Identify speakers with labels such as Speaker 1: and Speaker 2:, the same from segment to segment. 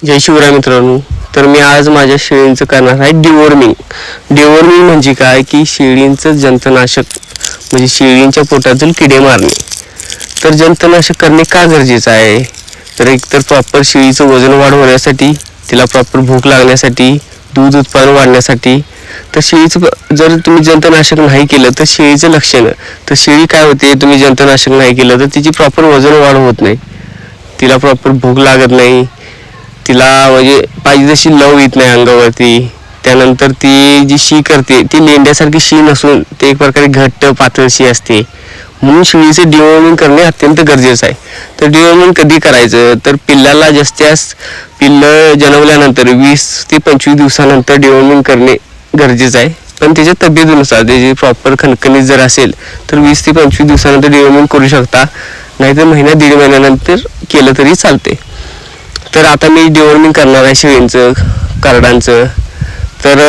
Speaker 1: जय शिवराय मित्रांनो. तर मी आज माझ्या शेळींचं करणार आहे डिवॉर्मिंग. डिवॉर्मिंग म्हणजे काय की शेळींचं जंतुनाशक म्हणजे शेळींच्या पोटातील किडे मारणे. तर जंतुनाशक करणे का गरजेचं आहे तर एकतर प्रॉपर शेळीचं वजन वाढवण्यासाठी, तिला प्रॉपर भूक लागण्यासाठी, दूध उत्पादन वाढण्यासाठी. तर शेळीचं जर तुम्ही जंतुनाशक नाही केलं तर शेळीचं लक्षण तर शेळी काय होते, तुम्ही जंतुनाशक नाही केलं तर तिची प्रॉपर वजन वाढ होत नाही, तिला प्रॉपर भूक लागत नाही, तिला म्हणजे पाहिजे तशी लव येत नाही अंगावरती. त्यानंतर ती जी शी करते ती लेंड्यासारखी शी नसून ते एक प्रकारे घट्ट पातळ शी असते. म्हणून शेळीचे डिवॉर्मिंग करणे अत्यंत गरजेचं आहे. तर डिवॉर्मिंग कधी करायचं तर पिल्लाला जास्तीत जास्त पिल्लं जन्मल्यानंतर 20 ते 25 दिवसानंतर डिवॉर्मिंग करणे गरजेचं आहे. पण त्याच्या तब्येतीनुसार त्याची प्रॉपर खणखणीत जर असेल तर 20 ते 25 दिवसानंतर डिवॉर्मिंग करू शकता, नाहीतर महिना दीड महिन्यानंतर केलं तरी चालते. तर आता मी डिवॉर्मिंग करणार आहे शेळींचं, करडांचं. तर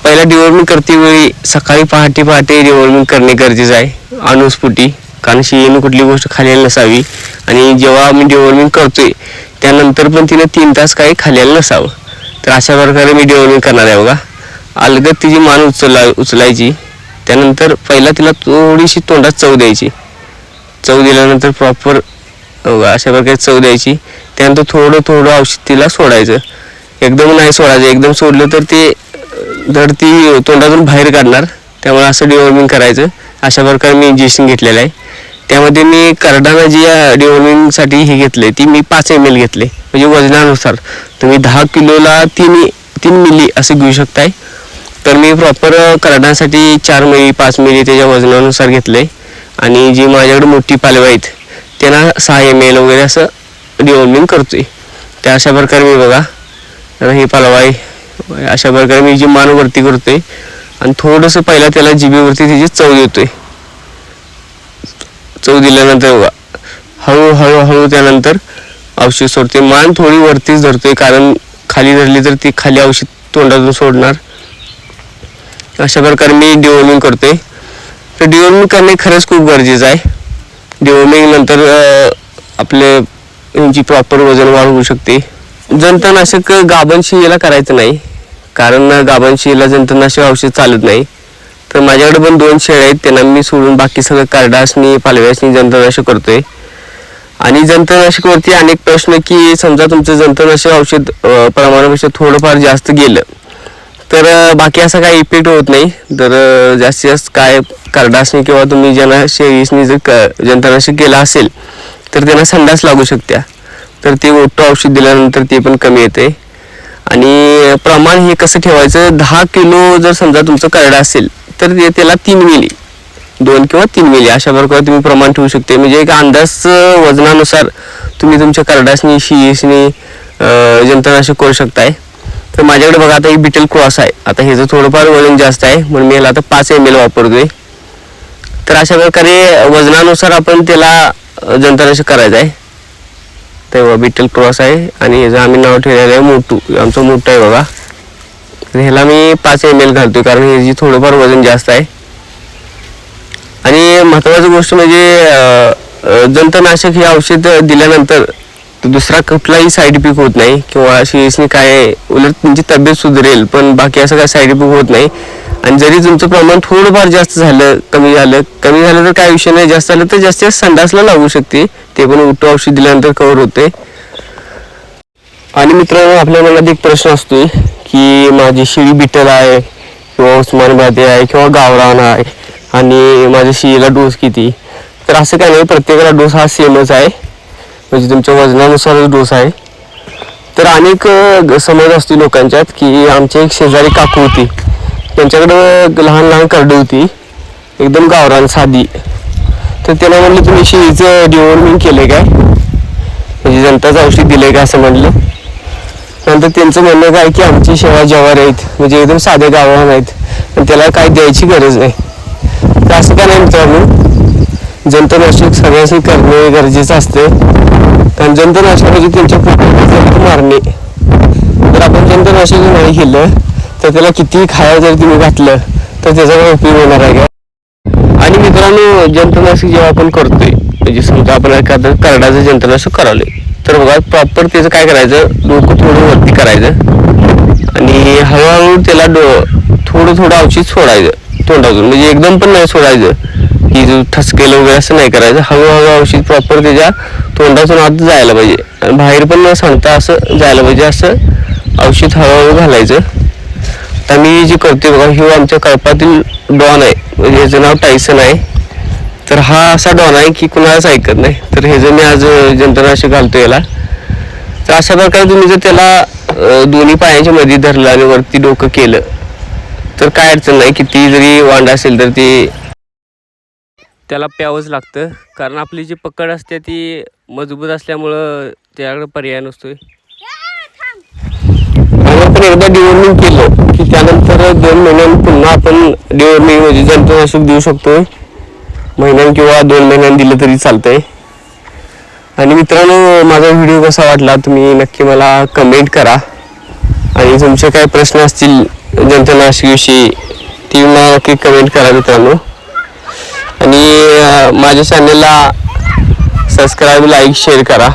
Speaker 1: पहिला डिवॉर्मिंग करते वेळी सकाळी पहाटे डिवॉर्मिंग करणे गरजेचं आहे अनुस्फुटी, कारण शेळीने कुठली गोष्ट खाल्लेली नसावी. आणि जेव्हा मी डिवॉर्मिंग करतोय त्यानंतर पण तिने 3 तास काही खाल्लेलं नसावं. तर अशा प्रकारे मी डिवॉर्मिंग करणार आहे बघा. अलगद तिची मान उचलायची. त्यानंतर पहिला तिला थोडीशी तोंडात चव द्यायची. चव दिल्यानंतर प्रॉपर अशा प्रकारे चव द्यायची. त्यानंतर थोडं औषध तिला सोडायचं. एकदम नाही सोडायचं, एकदम सोडलं तर ते धड ती तोंडातून बाहेर काढणार. त्यामुळे असं डिवॉर्मिंग करायचं. अशा प्रकारे मी इंजेक्शन घेतलेलं आहे. त्यामध्ये मी करडाना जी डिवॉर्मिंगसाठी हे घेतले ती मी 5 ml घेतले. म्हणजे वजनानुसार तुम्ही 10 किलोला 3 मिली असे घेऊ शकताय. तर मी प्रॉपर करडासाठी 4 मिली 5 मिली त्याच्या वजनानुसार घेतले. आणि जी माझ्याकडे मोठी पालवी आहेत त्यांना 6 ml वगैरे असं डिवॉर्मिंग करतोय. त्या अशा प्रकारे मी बघा हे पालवा आहे. अशा प्रकारे मी जी मान वरती करतोय आणि थोडंसं पहिला त्याला जिभेवरती त्याची चव देतोय. चव दिल्यानंतर बघा हळूहळू त्यानंतर औषध सोडते. मान थोडी वरतीच धरतोय, कारण खाली धरली तर ती खाली औषध तोंडातून सोडणार. अशा प्रकारे मी डिवॉर्मिंग करतोय. तर डिवॉर्मिंग करणे खरंच खूप गरजेचं आहे. डिवॉर्मिंग नंतर आपले यांची प्रॉपर वजन वाढ होऊ शकते. जंतुनाशक गाभण शेळीला करायचं नाही, कारण गाभण शेळीला जंतुनाशक औषध चालत नाही. तर माझ्याकडे पण 2 शेळ्या आहेत, त्यांना मी सोडून बाकी सगळं करडासनी पालव्यासनी जंतुनाशक करतोय. आणि जंतुनाशकवरती अनेक प्रश्न की समजा तुमचं जंतुनाशक औषध प्रमाणापेक्षा थोडंफार जास्त गेलं तर बाकी असा काही इफेक्ट होत नाही. तर जास्तीत जास्त काय करडासनी किंवा तुम्ही ज्यांना शेळीसनी जर जंतुनाशक केलं असेल तर त्यांना संडास लागू शकत्या. तर ते मोठं औषध दिल्यानंतर ते पण कमी येते. आणि प्रमाण हे कसं ठेवायचं, 10 किलो जर समजा तुमचं करडा असेल तर त्याला 3 मिली 2 किंवा 3 मिली अशा प्रकारे तुम्ही प्रमाण ठेवू शकते. म्हणजे एक अंदाज वजनानुसार तुम्ही तुमच्या करडासनी शेळीसनी जंतुनाशक करू शकताय. तर माझ्याकडे बघा आता एक बीटल क्रॉस आहे. आता ह्याचं थोडंफार वजन जास्त आहे म्हणून मी याला आता 5 ml वापरतोय. तर अशा प्रकारे वजनानुसार आपण त्याला जंतुनाशक करायचं आहे. तेव्हा बीटल क्रॉस आहे आणि ह्याचं आम्ही नाव ठेवलेलं आहे मोटू. आमचं मोठं आहे बघा. तर ह्याला मी 5 ml घालतोय कारण ह्याची थोडंफार वजन जास्त आहे. आणि महत्त्वाची गोष्ट म्हणजे जंतुनाशक हे औषध दिल्यानंतर दुसरा कुठलाही साईड इफेक्ट होत नाही किंवा शेळीसनी काय उलट तुमची तब्येत सुधारेल, पण बाकी असं काय साईड इफेक्ट होत नाही. आणि जरी तुमचं प्रमाण थोडंफार जास्त झालं कमी झालं तर काय विषय नाही, जास्त झालं तर जास्तीत जास्त संडासला लागू शकते. ते पण उठू औषध दिल्यानंतर कव्हर होते. आणि मित्रांनो आपल्या मनात एक प्रश्न असतोय की माझी शेळी बिटल आहे किंवा उस्मानाबादी आहे किंवा गावरान आहे आणि माझ्या शेळीला डोस किती. तर असं काय नाही, प्रत्येकाला डोस हा सेमच आहे. म्हणजे तुमच्या वजनानुसारच डोस आहे. तर अनेक समज असते लोकांच्यात की आमची एक शेजारी काकू होती, त्यांच्याकडं लहान करडी होती एकदम गावरान साधी. तर त्याला म्हणलं तुम्ही शेळीचं डिवॉर्मिंग केले काय, म्हणजे जंताचं औषध दिले काय असं म्हणलं. नंतर त्यांचं म्हणणं काय की आमची शेळ्या जवार आहेत, म्हणजे एकदम साधे गावरान आहेत आणि त्याला काय द्यायची गरज नाही. तर असं काय नाही मित्रांनो, जंतुनाशक सगळ्यांनी करणे गरजेचं असते. कारण जंतुनाशक म्हणजे त्यांच्या पोटात मारणे. जर आपण जंतुनाशक नाही केलं तर त्याला कितीही खायला जर तुम्ही घातलं तर त्याचा काय उपयोग होणार आहे का. आणि मित्रांनो जंतुनाशक जेव्हा आपण करतोय म्हणजे समजा आपण एखादं करडाचं जंतुनाशक करावले तर बघा प्रॉपर त्याचं काय करायचं, डोकं थोडं वरती करायचं आणि हळूहळू त्याला थोडं थोडं औषध सोडायचं तोंडातून, म्हणजे एकदम पण नाही सोडायचं की जो ठसकेलं वगैरे असं नाही करायचं. हळूहळू औषध प्रॉपर त्याच्या तोंडातून आत जायला पाहिजे आणि बाहेर पण न सांगता असं जायला पाहिजे, असं औषध हळूहळू घालायचं. आता मी जे करते बघा, हे आमच्या कळपातील डॉन आहे, म्हणजे याचं नाव टायसन आहे. तर हा असा डॉन आहे की कुणालाच ऐकत नाही. तर हे जर मी आज जंतुनाशक घालतो याला, तर अशा प्रकारे तुम्ही जर त्याला दोन्ही पायाच्या मध्ये धरलं आणि वरती डोकं केलं तर काय अडचण नाही. किती जरी वांड असेल तर ते त्याला प्यावंच लागतं, कारण आपली जी पकड असते ती मजबूत असल्यामुळं त्याकडे पर्याय नसतोय. आपण एकदा डिवॉर्मिंग केलं की त्यानंतर 2 महिन्यांनी पुन्हा आपण डिवॉर्मिंग म्हणजे जंतुनाशक देऊ शकतोय. महिन्यां किंवा 2 महिन्यांनी दिलं तरी चालतंय. आणि मित्रांनो, माझा व्हिडिओ कसा वाटला तुम्ही नक्की मला कमेंट करा आणि तुमचे काय प्रश्न असतील जंतुनाशकाविषयी ती मला नक्की कमेंट करा मित्रांनो. आणि माझ्या चॅनलला सबस्क्राईब, लाईक, शेअर करा,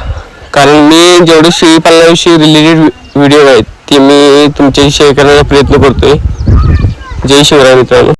Speaker 1: कारण मी जेवढे शेळी पालनाविषयी रिलेटेड व्हिडिओ आहेत ते मी तुमच्याशी शेअर करण्याचा प्रयत्न करतोय. जय शिवराय मित्रांनो.